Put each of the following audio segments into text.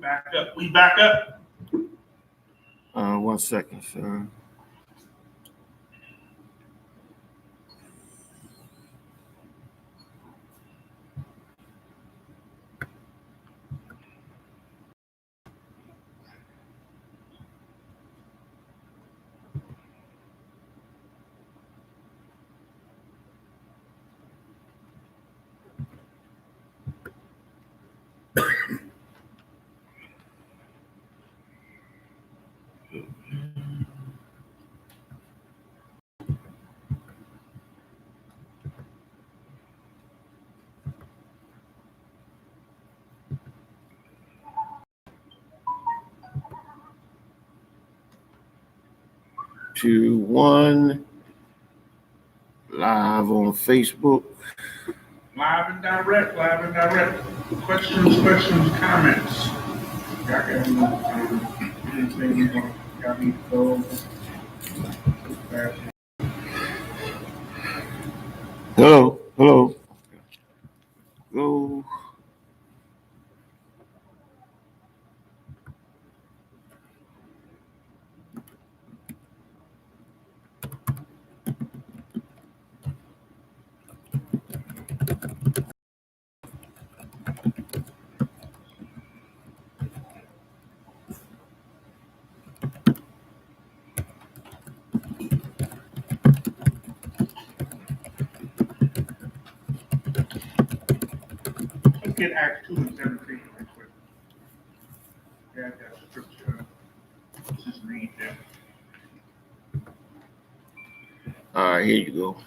back up. We back up. 1 second, sir. Two, one, live on Facebook. Live and direct. Questions, comments. Y'all got anything you got me to go over? Hello. Go. Let's get Acts 2 and 17 real quick. Yeah, I got scripture. Let's just read that. All right, here you go.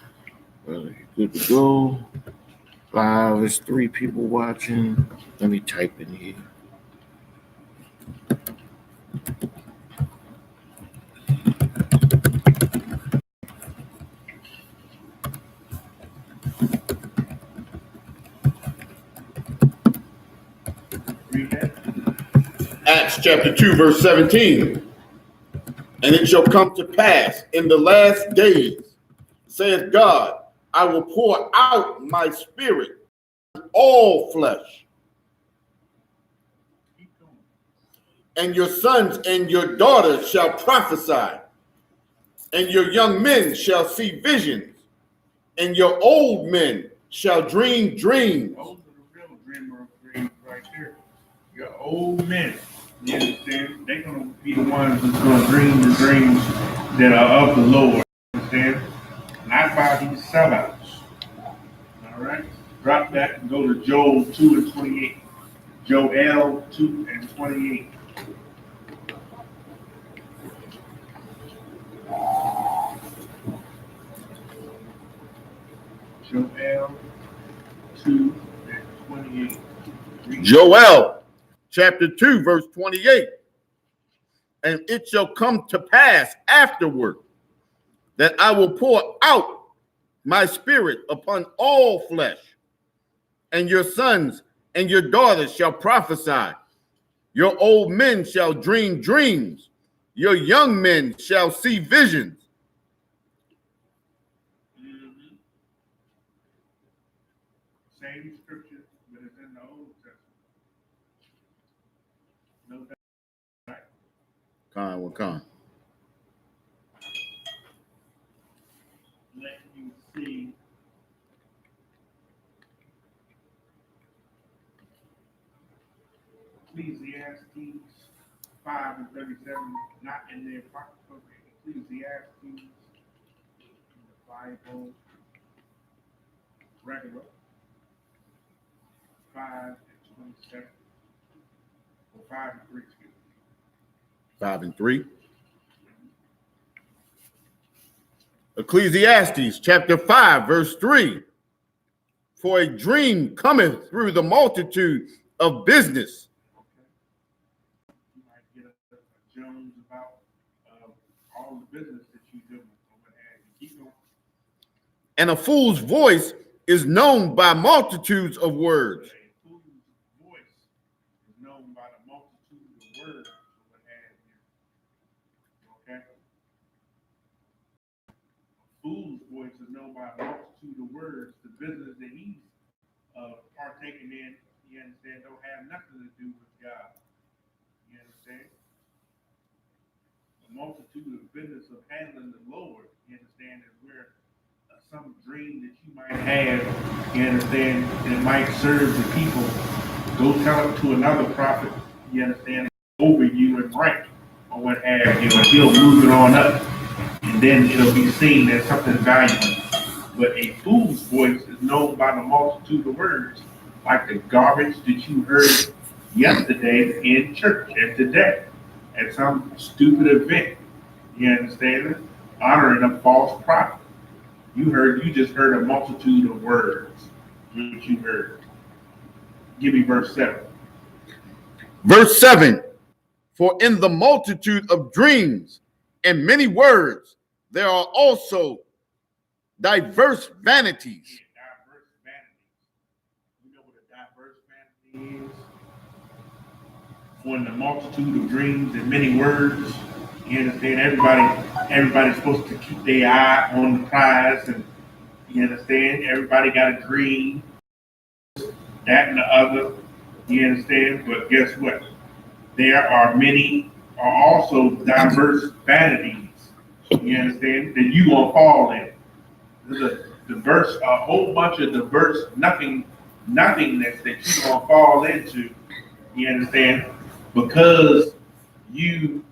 Good to go. Live, there's 3 people watching. Let me type in here. Read that. Acts chapter 2, verse 17. And it shall come to pass in the last days, saith God, I will pour out my spirit on all flesh. And your sons and your daughters shall prophesy, and your young men shall see visions, and your old men shall dream dreams. Those are the real dreams right there. Your old men, you understand? They're going to be the ones who's going to dream the dreams that are of the Lord. You understand? Not by these sellouts. All right? Drop that and go to Joel 2 and 28. Joel 2 and 28. Joel 2 and 28. Joel chapter 2, verse 28. And it shall come to pass afterward that I will pour out my spirit upon all flesh, and your sons and your daughters shall prophesy. Your old men shall dream dreams. Your young men shall see visions. Same scripture, but it's in the Old Testament. No doubt. Con. Let you see. Ecclesiastes 5 and 37, not in the Apocrypha. Ecclesiastes in the Bible, regular 5 and 27, or 5 and 3, excuse me. 5 and 3. Ecclesiastes chapter 5, verse 3. For a dream cometh through the multitude of business. You might get a Jones about all the business that you do. Keep going. And a fool's voice is known by multitudes of words. A fool's voice is known by the multitude of words. What have you. Okay? A fool's voice is known by a multitude of words. The business that he's partaking in, you understand, don't have nothing to do with God. understand? A multitude of business of handling the Lord, you understand, is where some dream that you might have, you understand, that might serve the people. Go tell it to another prophet, you understand, over you in rank or what have you, and he'll move it on up. And then it'll be seen as something valuable. But a fool's voice is known by the multitude of words, like the garbage that you heard yesterday in church and today at some stupid event. You understand it? Honoring a false prophet. You just heard a multitude of words. What you heard. Give me verse 7. Verse 7. For in the multitude of dreams and many words, there are also diverse vanities. Yeah, diverse vanities. You know what a diverse vanity is? For in the multitude of dreams and many words, you understand, everybody's supposed to keep their eye on the prize, and you understand, everybody got a dream, that and the other, you understand, but guess what? There are also diverse vanities, you understand, that you gonna fall in. There's a whole bunch of diverse nothingness that you gonna fall into, you understand, because you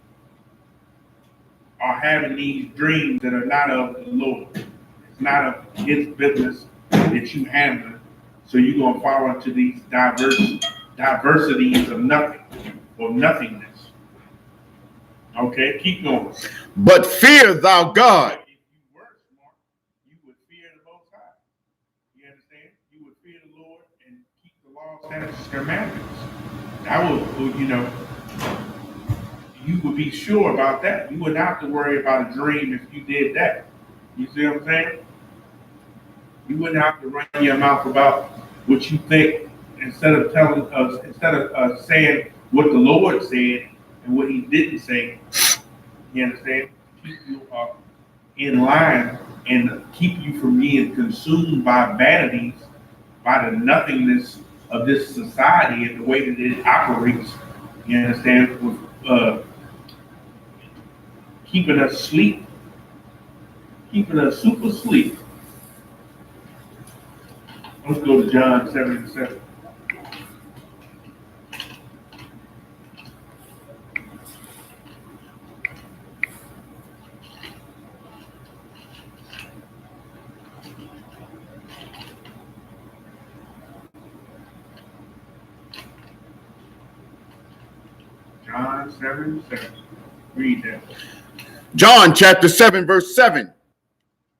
are having these dreams that are not of the Lord. It's not of his business that you handle. So you're gonna fall into these diversities of nothing or nothingness. Okay, keep going. But fear thou God. If you were smart, you would fear the Most High. You understand? You would fear the Lord and keep the law, statutes, and commandments. That would, you would be sure about that. You wouldn't have to worry about a dream if you did that. You see what I'm saying? You wouldn't have to run your mouth about what you think instead of saying what the Lord said and what he didn't say. You understand? Keep you in line and keep you from being consumed by vanities, by the nothingness of this society and the way that it operates. You understand? With keeping us asleep, keeping us super asleep. Let's go to John 7:7. John 7:7. Read that. John chapter 7, verse 7.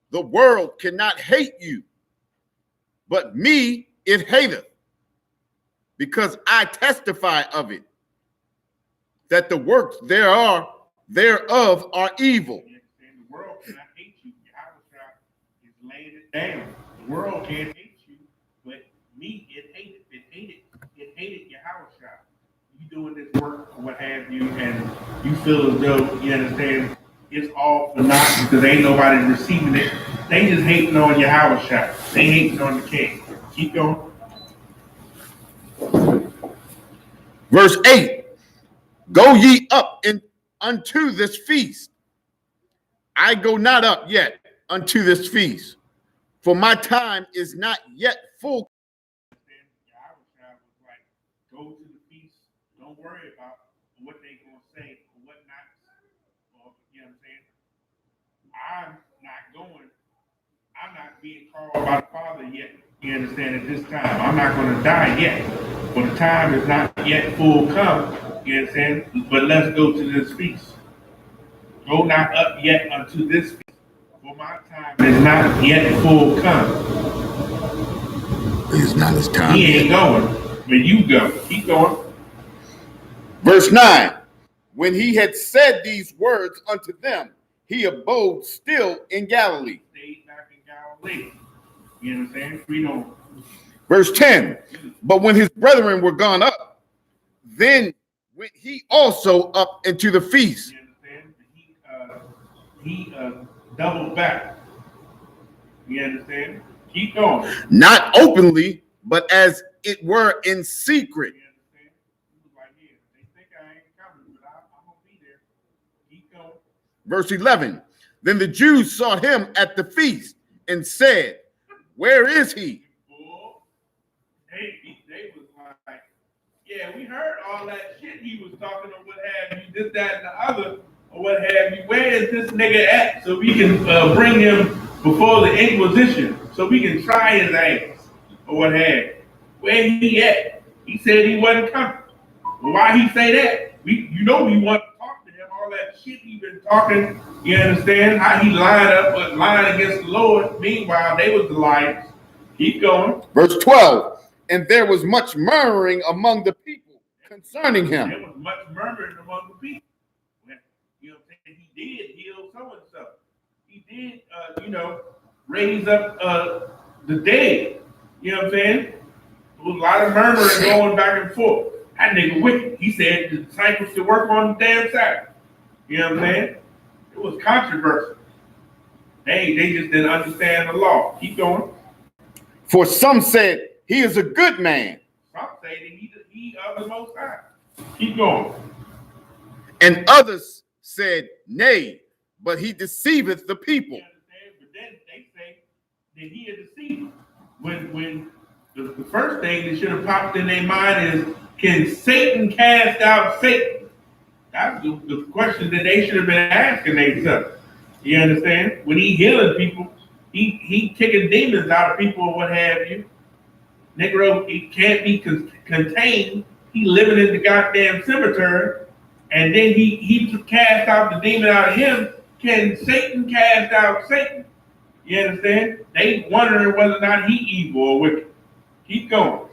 The world cannot hate you, but me it hateth, because I testify of it, that the works thereof are evil. The world cannot hate you. Yahweh is laying it down. The world can't hate you, but me it hated. It hated Yahweh. You doing this work or what have you, and you feel as though, you understand, it's all for naught because ain't nobody receiving it. They just hating on Yahweh. They hating on the king. Keep going. Verse 8. Go ye up unto this feast. I go not up yet unto this feast, for my time is not yet full. Yahweh was like, go to the feast. Don't worry about what they gonna say or what not. Or, you know what I'm saying? I'm not going. I'm not being called by the Father yet. You understand? At this time, I'm not going to die yet. For the time is not yet full come. You understand? But let's go to this feast. Go not up yet unto this feast. For my time is not yet full come. It's not his time. He ain't going, but you go. Keep going. Verse 9. When he had said these words unto them, he abode still in Galilee. Stayed back in Galilee. You understand? We don't. Verse 10. But when his brethren were gone up, then went he also up into the feast. You understand? He doubled back. You understand? Keep going. Not openly, but as it were in secret. You understand? He was like, yeah, they think I ain't coming, but Verse 11. Then the Jews sought him at the feast and said, where is he? They was like, yeah, we heard all that shit he was talking or what have you, this, that, and the other, or what have you. Where is this nigga at so we can bring him before the Inquisition so we can try his ass or what have you? Where he at? He said he wasn't coming. Well, why he say that? We want to talk to him. All that shit he been talking. You understand how he lied against the Lord. Meanwhile, they was the liars. Keep going. Verse 12. And there was much murmuring among the people concerning him. There was much murmuring among the people. You know what I'm saying? He did heal so and so. He did, raise up the dead. You know what I'm saying? There was a lot of murmuring going back and forth. That nigga wicked. He said the disciples should work on the damn Sabbath. You know what I'm saying? It was controversial. They just didn't understand the law. Keep going. For some said he is a good man. Some say that he of the Most High. Keep going. And others said, nay, but he deceiveth the people. You understand? But then they say that he is deceived. When the first thing that should have popped in their mind is, can Satan cast out Satan? That's the question that they should have been asking themselves. You understand? When he healing people, he kicking demons out of people or what have you. Negro, he can't be contained. He living in the goddamn cemetery, and then he cast out the demon out of him. Can Satan cast out Satan? You understand? They wondering whether or not he evil or wicked. Keep going.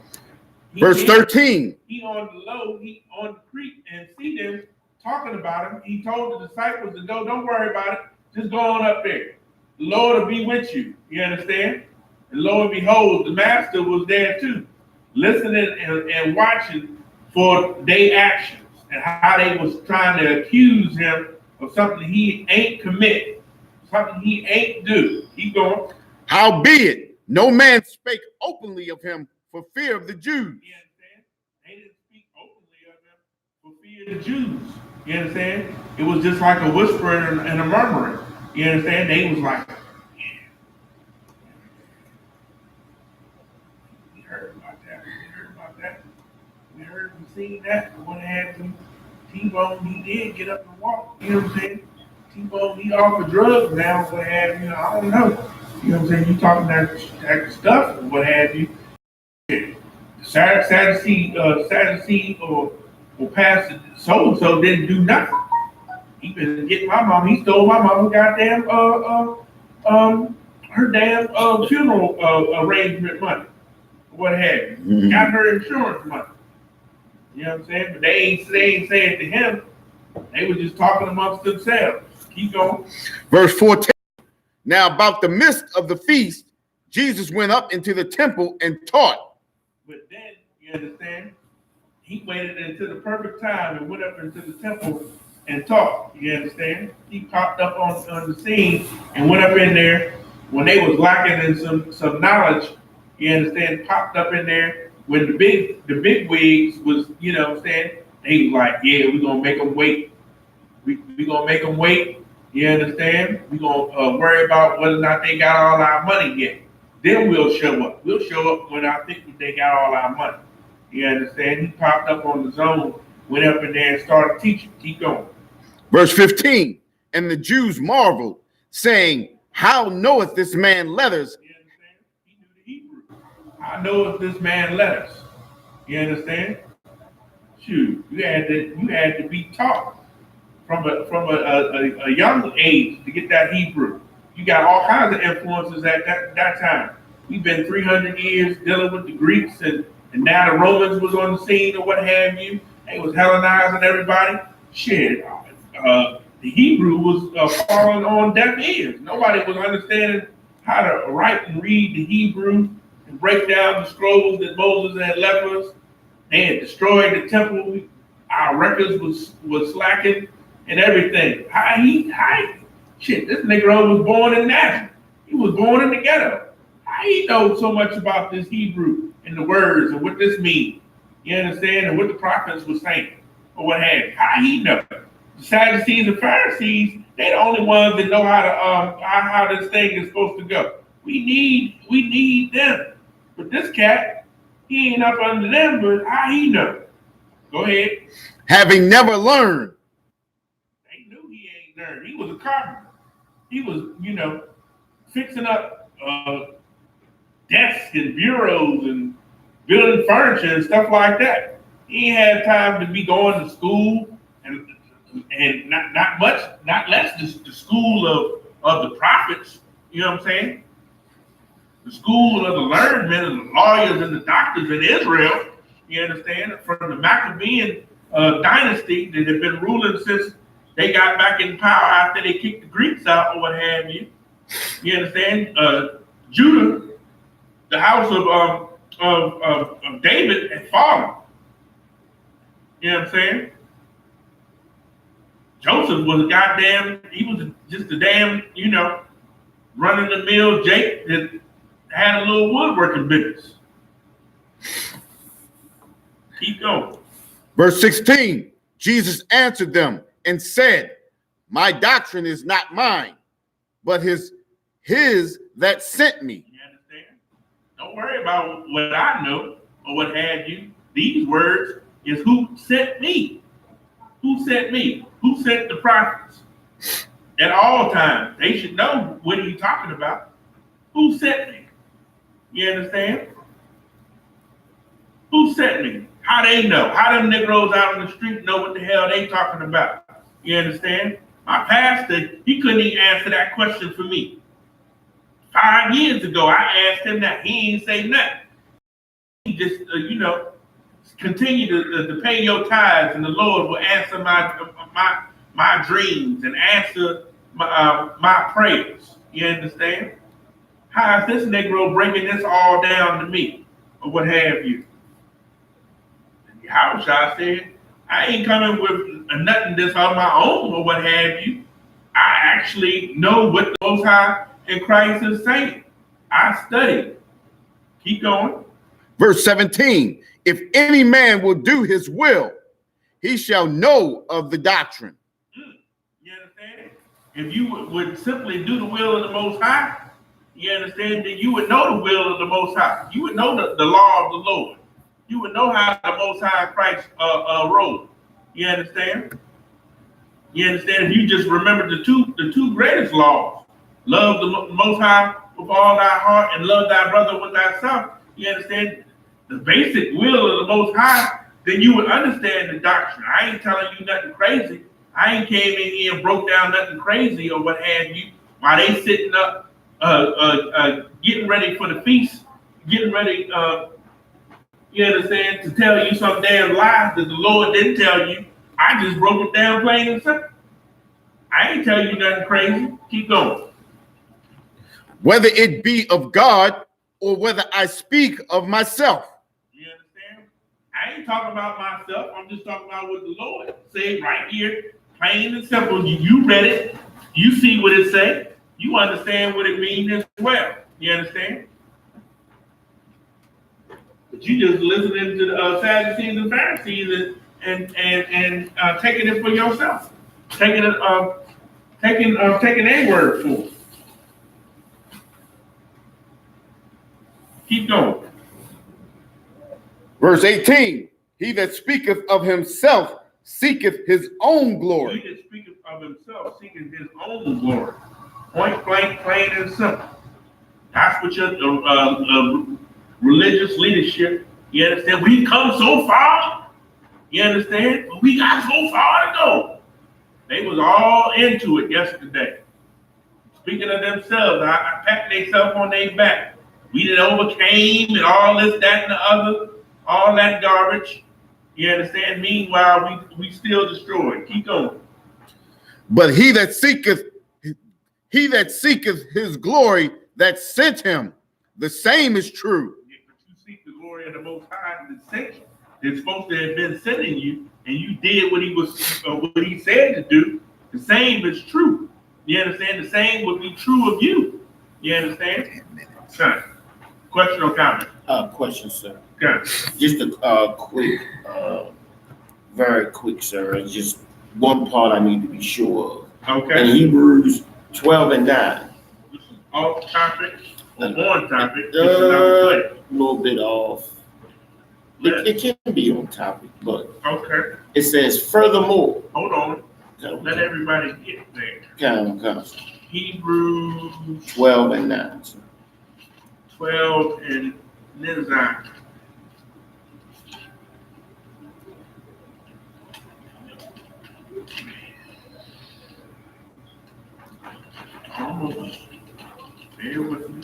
Verse 13. He on the low, he on the creek and see them talking about him. He told the disciples to go, don't worry about it. Just go on up there. The Lord will be with you. You understand? And lo and behold, the master was there too, listening and watching for their actions and how they was trying to accuse him of something he ain't commit, something he ain't do. Keep going. Howbeit, no man spake openly of him for fear of the Jews. You understand? They didn't speak openly of him for fear of the Jews. You understand? It was just like a whisper and a murmuring. You understand? They was like, yeah. We heard about that. We seen that. And what happened? T-Bone, he did get up and walk. You know what I'm saying? T-Bone, he off of drugs now. What have you? I don't know. You know what I'm saying? You talking that stuff and what have you. Sadducee or pastor so-and-so didn't do nothing. He been getting my mom. He stole my mama's goddamn her damn funeral arrangement money. What have you? Mm-hmm. Got her insurance money. You know what I'm saying? But they ain't saying it to him. They were just talking amongst themselves. Keep going. Verse 14. Now about the midst of the feast, Jesus went up into the temple and taught. But then, you understand, he waited until the perfect time and went up into the temple and taught. You understand? He popped up on the scene and went up in there when they was lacking in some knowledge. You understand? Popped up in there when the big wigs was, you know what I'm saying? They was like, yeah, we're gonna make them wait. We gonna make them wait. You understand? We're gonna worry about whether or not they got all our money yet. Then we'll show up. We'll show up when I think they got all our money. You understand? He popped up on the zone, went up in there and started teaching. Keep going. Verse 15. And the Jews marveled, saying, how knoweth this man letters? You understand? He knew the Hebrew. How knoweth this man letters? You understand? Shoot, you had to be taught from a young age to get that Hebrew. You got all kinds of influences at that time. We've been 300 years dealing with the Greeks, and now the Romans was on the scene or what have you. They was Hellenizing everybody. Shit, the Hebrew was falling on deaf ears. Nobody was understanding how to write and read the Hebrew and break down the scrolls that Moses had left us. They had destroyed the temple. Our records was slacking and everything. Shit, this Negro was born in Nazareth. He was born in the ghetto. How he knows so much about this Hebrew and the words and what this means? You understand? And what the prophets were saying or what have you. How he know? The Sadducees and Pharisees, they're the only ones that know how this thing is supposed to go. We need them. But this cat, he ain't up under them, but how he know? Go ahead. Having never learned. They knew he ain't learned. He was a carpenter. He was, fixing up desks and bureaus and building furniture and stuff like that. He ain't had time to be going to school and not less the school of the prophets. You know what I'm saying? The school of the learned men and the lawyers and the doctors in Israel. You understand? From the Maccabean dynasty that had been ruling since they got back in power after they kicked the Greeks out or what have you. You understand? Judah, the house of David had fallen. You know what I'm saying? Joseph was he was just a damn, running the mill Jake that had a little woodworking business. Keep going. Verse 16, Jesus answered them and said, my doctrine is not mine, but his that sent me. You understand? Don't worry about what I know or what have you. These words is who sent me. Who sent me? Who sent the prophets? At all times, they should know what are you talking about. Who sent me? You understand? Who sent me? How they know? How them Negroes out on the street know what the hell they talking about? You understand? My pastor, he couldn't even answer that question for me. 5 years ago, I asked him that. He ain't say nothing. He just, continue to pay your tithes, and the Lord will answer my dreams and answer my prayers. You understand? How is this Negro breaking this all down to me, or what have you? And Yahushua said, I ain't coming with nothing that's on my own, or what have you. I actually know what the Most High in Christ is saying. I studied. Keep going. Verse 17, if any man will do his will, he shall know of the doctrine. You understand? If you would simply do the will of the Most High, you understand, then you would know the will of the Most High. You would know the law of the Lord. You would know how the Most High Christ rode. You understand? You understand? If you just remember the two greatest laws, love the Most High with all thy heart and love thy brother with thyself. You understand? The basic will of the Most High, then you would understand the doctrine. I ain't telling you nothing crazy. I ain't came in here and broke down nothing crazy or what have you while they sitting up getting ready for the feast, getting ready, you understand, to tell you some damn lies that the Lord didn't tell you. I just broke it down plain and simple. I ain't telling you nothing crazy. Keep going. Whether it be of God or whether I speak of myself. You understand? I ain't talking about myself. I'm just talking about what the Lord said right here, plain and simple. You read it. You see what it say. You understand what it means as well. You understand? But you just listening to the Sadducees and Pharisees and taking it for yourself, taking a word for it. Keep going. Verse 18, he that speaketh of himself seeketh his own glory. He that speaketh of himself seeketh his own glory. Point blank, plain and simple. That's what your religious leadership, you understand? We've come so far, you understand? But we got so far to go. They was all into it yesterday. Speaking of themselves, I pat themselves on their back. We done overcame and all this, that, and the other, all that garbage. You understand? Meanwhile, we still destroyed. Keep going. But he that seeketh his glory that sent him, the same is true. Yeah, but you seek the glory of the Most High that sent you. They're supposed to have been sending you, and you did what he said to do. The same is true. You understand? The same would be true of you. You understand? Son, question or comment? Question, sir. Okay. Just a quick, very quick, sir. Just one part I need to be sure of. Okay. In Hebrews 12 and 9. This is off topic or on topic. A little bit off. Yeah. It can be on topic, but Okay. it says, furthermore. Hold on. Let everybody get there. Come. Hebrews 12 and 9. 12 and 9. Almost. Bear with me.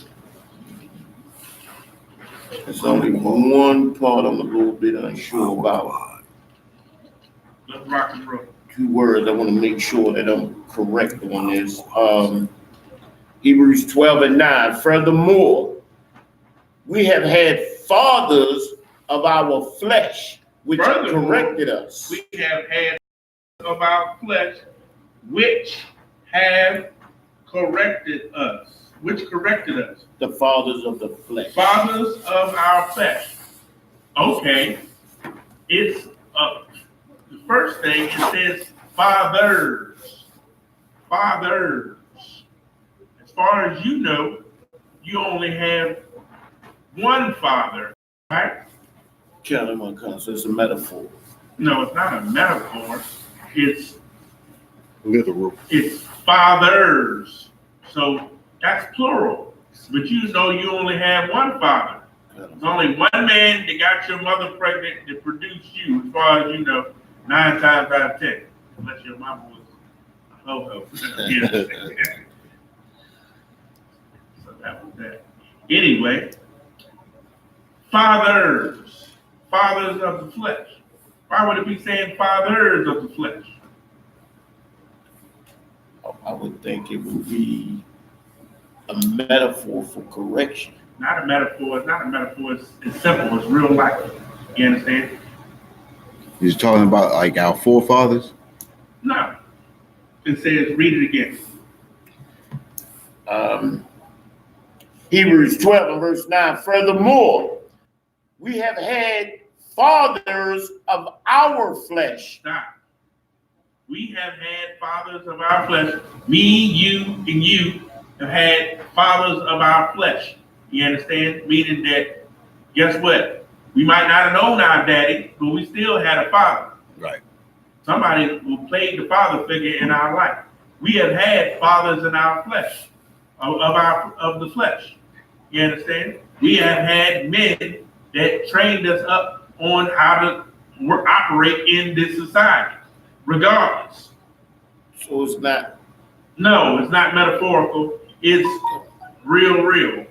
There's only one part I'm a little bit unsure about. Let's rock and roll. 2 words I want to make sure that I'm correct on this. Hebrews 12 and 9. Furthermore, we have had fathers of our flesh, which corrected us. We have had of our flesh, which have corrected us. Which corrected us? The fathers of the flesh. Fathers of our flesh. Okay. It's the first thing, it says fathers. Fathers. As far as you know, you only have one father, right? Count my concept. It's a metaphor. No, it's not a metaphor. It's Literal. It's fathers. So that's plural. But you know you only have one father. There's only one man that got your mother pregnant that produced you, as far as you know, 9 times out of 10. Unless your mama was a ho-ho. So that was that. Anyway, fathers. Fathers of the flesh. Why would it be saying fathers of the flesh? I would think it would be a metaphor for correction. Not a metaphor. It's not a metaphor. It's simple. It's real life. You understand? He's talking about like our forefathers? No. It says, read it again. Hebrews 12 and verse 9. Furthermore, we have had fathers of our flesh. Stop. We have had fathers of our flesh. Me, you, and you have had fathers of our flesh. You understand? Meaning that, guess what? We might not have known our daddy, but we still had a father. Right. Somebody who played the father figure in our life. We have had fathers in our flesh, of the flesh. You understand? We have had men that trained us up on how to operate in this society, regardless. So it's not. No, it's not metaphorical. It's real.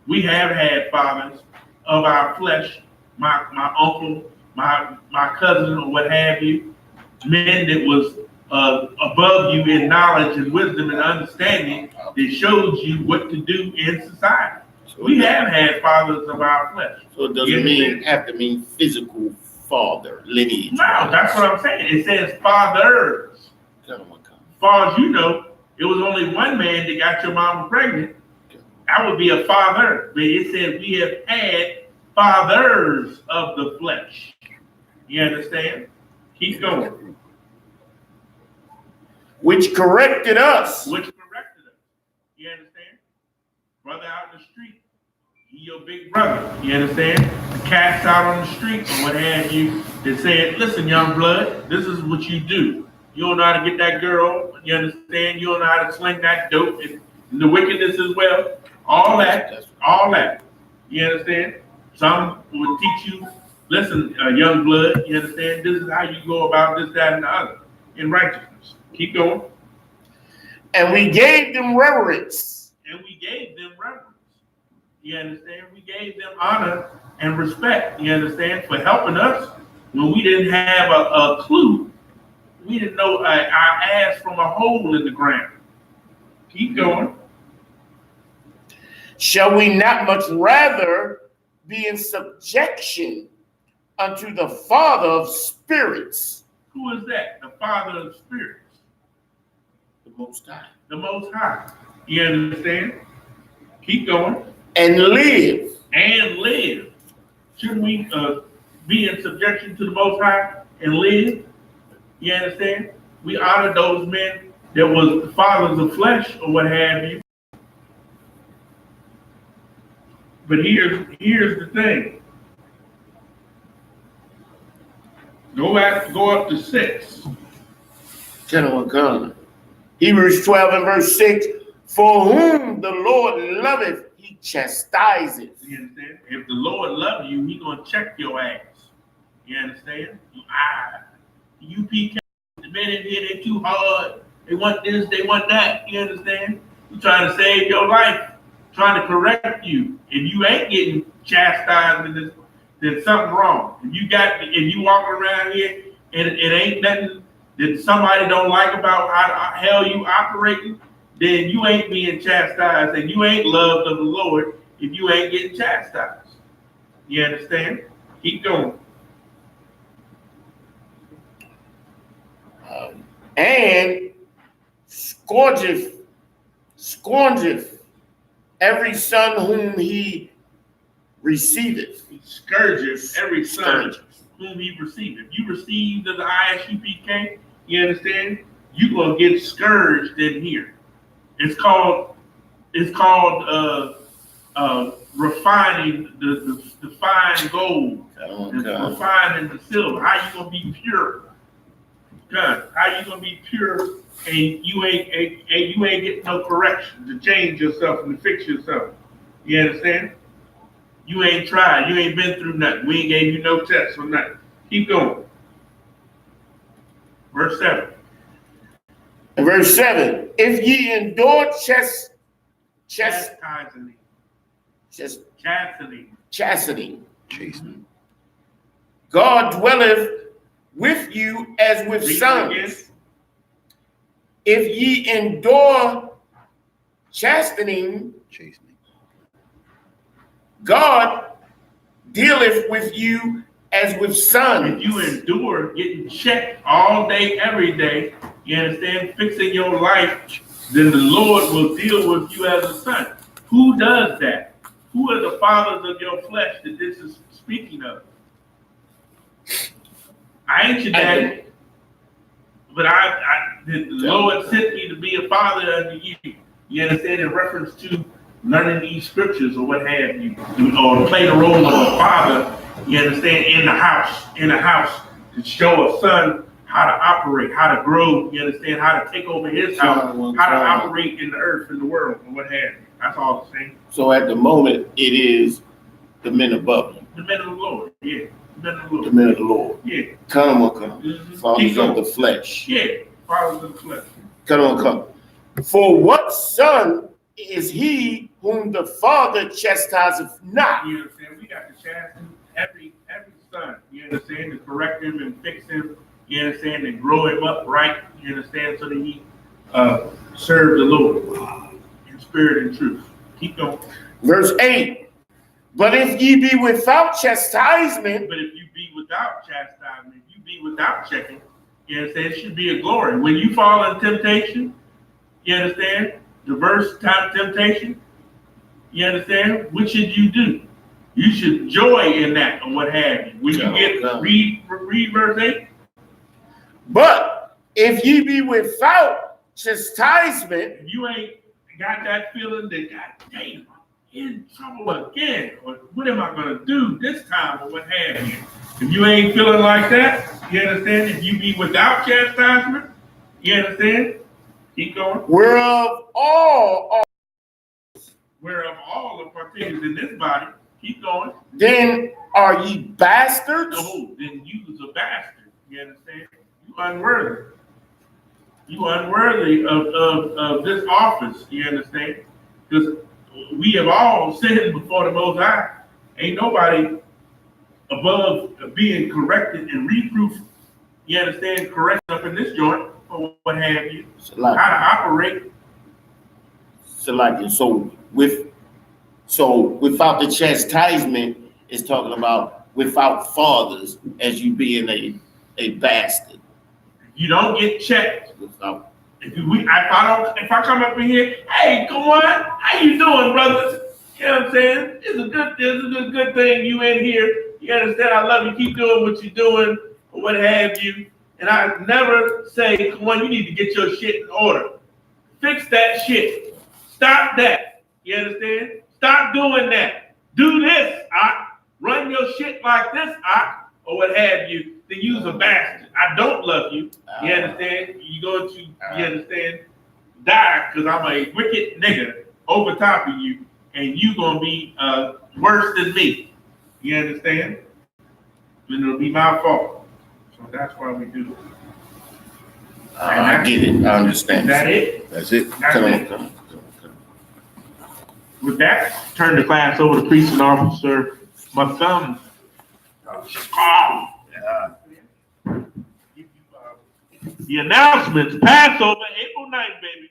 We have had fathers of our flesh, my uncle, my cousin, or what have you, men that was above you in knowledge and wisdom and understanding that showed you what to do in society. So We have had fathers of our flesh. So it doesn't have to mean physical father, lineage. No, that's what I'm saying. It says fathers. As far as you know, it was only one man that got your mama pregnant. That would be a father. But it says we have had fathers of the flesh. You understand? Keep going. Which corrected us. Which corrected us. You understand? Brother out in the street. He your big brother. You understand? The cats out on the street or what have you that said, listen, young blood, this is what you do. You don't know how to get that girl. You understand? You don't know how to sling that dope and the wickedness as well. All that. You understand? Some would teach you, listen, young blood, you understand? This is how you go about this, that, and the other in righteousness. Keep going. And we gave them reverence. You understand? We gave them honor and respect, you understand, for helping us when we didn't have a clue. We didn't know our ass from a hole in the ground. Keep going. Shall we not much rather be in subjection unto the Father of spirits? Who is that? The Father of spirits. The Most High. The Most High. You understand? Keep going. And live. Shouldn't we be in subjection to the Most High and live? You understand? We honor those men that was the fathers of flesh or what have you. But here's the thing. Go up to 6. Hebrews 12 and verse 6. For whom the Lord loveth, he chastiseth. You understand? If the Lord loves you, he gonna check your ass. You understand? You PK, the men in here, they too hard. They want this, they want that. You understand? He's trying to save your life, trying to correct you. If you ain't getting chastised, there's something wrong. If you walk around here and it ain't nothing that somebody don't like about how the hell you operating, then you ain't being chastised and you ain't loved of the Lord if you ain't getting chastised. You understand? Keep going. And scourgeth every son whom he receiveth. He scourges every son whom he receiveth. If you received of the ISUPK, you understand? You're gonna get scourged in here. It's called refining the fine gold, refining the silver. How you gonna be pure? God, how you gonna be pure and you ain't getting no correction to change yourself and to fix yourself? You understand? You ain't tried. You ain't been through nothing. We ain't gave you no tests or nothing. Keep going. Verse 7. And verse 7. If ye endure chastity, God dwelleth with you as with sons. If ye endure chastening, God dealeth with you as with sons. If you endure getting checked all day, every day, you understand, fixing your life, then the Lord will deal with you as a son. Who does that? Who are the fathers of your flesh that this is speaking of? I ain't your daddy, but the Lord sent me to be a father unto you. You understand, in reference to learning these scriptures or what have you, or play the role of a father, you understand, in the house to show a son how to operate, how to grow, you understand, how to take over his house, how to operate in the earth, in the world, or what have you. That's all the same. So at the moment, it is the men above you. The men of the Lord, yeah. The men of the Lord. Yeah. Come. Mm-hmm. Fathers of the flesh. Yeah, fathers of the flesh. Come. For what son is he whom the father chastiseth not? You understand? We got to chastise every son. You understand? To correct him and fix him. You understand? And grow him up right. You understand? So that he serve the Lord in spirit and truth. Keep going. Verse 8. But if ye be without chastisement. But if you be without chastisement, if you be without checking, you understand? It should be a glory. When you fall in temptation, you understand? Diverse type of temptation, you understand? What should you do? You should joy in that or what have you. When you read verse 8. But if ye be without chastisement. If you ain't got that feeling that, God damn, I'm in trouble again, or what am I going to do this time or what have you. If you ain't feeling like that, you understand? If you be without chastisement, you understand? Keep going. Whereof all are partakers in this body. Keep going. Then are ye bastards? No, then you was a bastard. You understand? You unworthy. You unworthy of this office. You understand? Because we have all sinned before the Most High. Ain't nobody above being corrected and reproof. You understand? Correct up in this joint or what have you. How to operate. So without the chastisement, it's talking about without fathers as you being a bastard. You don't get checked. If I come up in here, hey, come on, how you doing, brothers? You know what I'm saying? It's a good thing you in here. You understand? I love you. Keep doing what you're doing or what have you. And I never say, come on, you need to get your shit in order. Fix that shit. Stop that. You understand? Stop doing that. Do this, run your shit like this, or what have you. Then use a bastard. I don't love you. You understand? You going to, you understand, die because I'm a wicked nigga over top of you, and you gonna be worse than me. You understand? And it'll be my fault. So that's why we do it. I get it. I understand. Is that it? That's it. That's Come it. on. With that, turn the class over to Priest and Officer Matham. The announcements, Passover, April 9th, baby.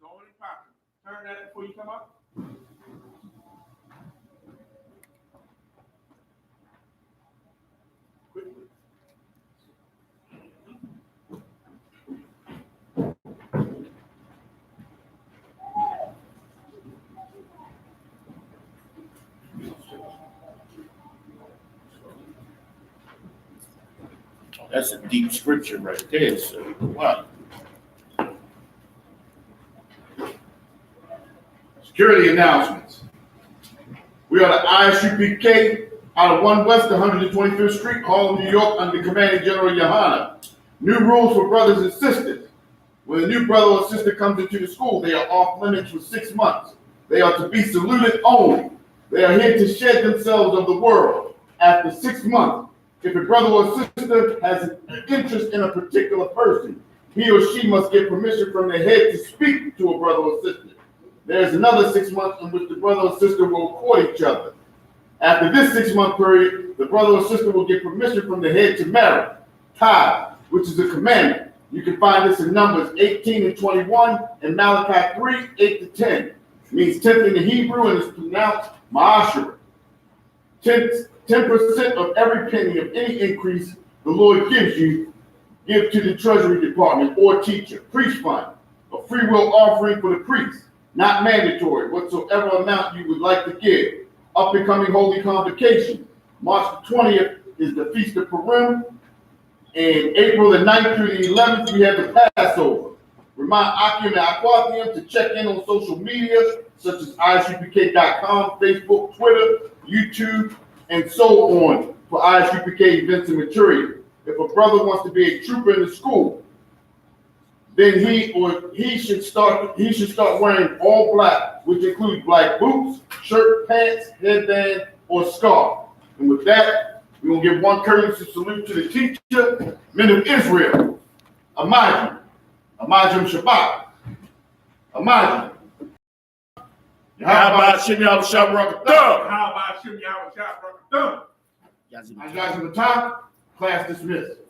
Go on and pop it. Turn that before you come up. That's a deep scripture right there, so wow. Security announcements. We are the ISUPK out of 1 West 125th Street, Harlem, New York, under Commanding General Yohana. New rules for brothers and sisters. When a new brother or sister comes into the school, they are off limits for 6 months. They are to be saluted only. They are here to shed themselves of the world. After 6 months, if a brother or sister has an interest in a particular person, he or she must get permission from the head to speak to a brother or sister. There is another 6 months in which the brother or sister will court each other. After this 6-month period, the brother or sister will get permission from the head to marry, tithe, which is a commandment. You can find this in Numbers 18 and 21 and Malachi 3, 8 to 10. It means 10th in the Hebrew and is pronounced ma'asher. 10% of every penny of any increase the Lord gives you, give to the Treasury Department or teacher, priest fund, a free will offering for the priest, not mandatory, whatsoever amount you would like to give. Up and coming Holy Convocation. March the 20th is the Feast of Purim, and April the 9th through the 11th, we have the Passover. Remind Akim and Aquathium to check in on social media, such as isupk.com, Facebook, Twitter, YouTube, and so on for ISUPK events and material. If a brother wants to be a trooper in the school, then he should start wearing all black, which includes black boots, shirt, pants, headband, or scarf. And with that, we're gonna give one courtesy salute to the teacher, men of Israel, Amajim Shabbat, Amajim. How about Shem Yahweh Shabbat? How about Shem Yahweh Shabbat? Yazim Atah, class dismissed.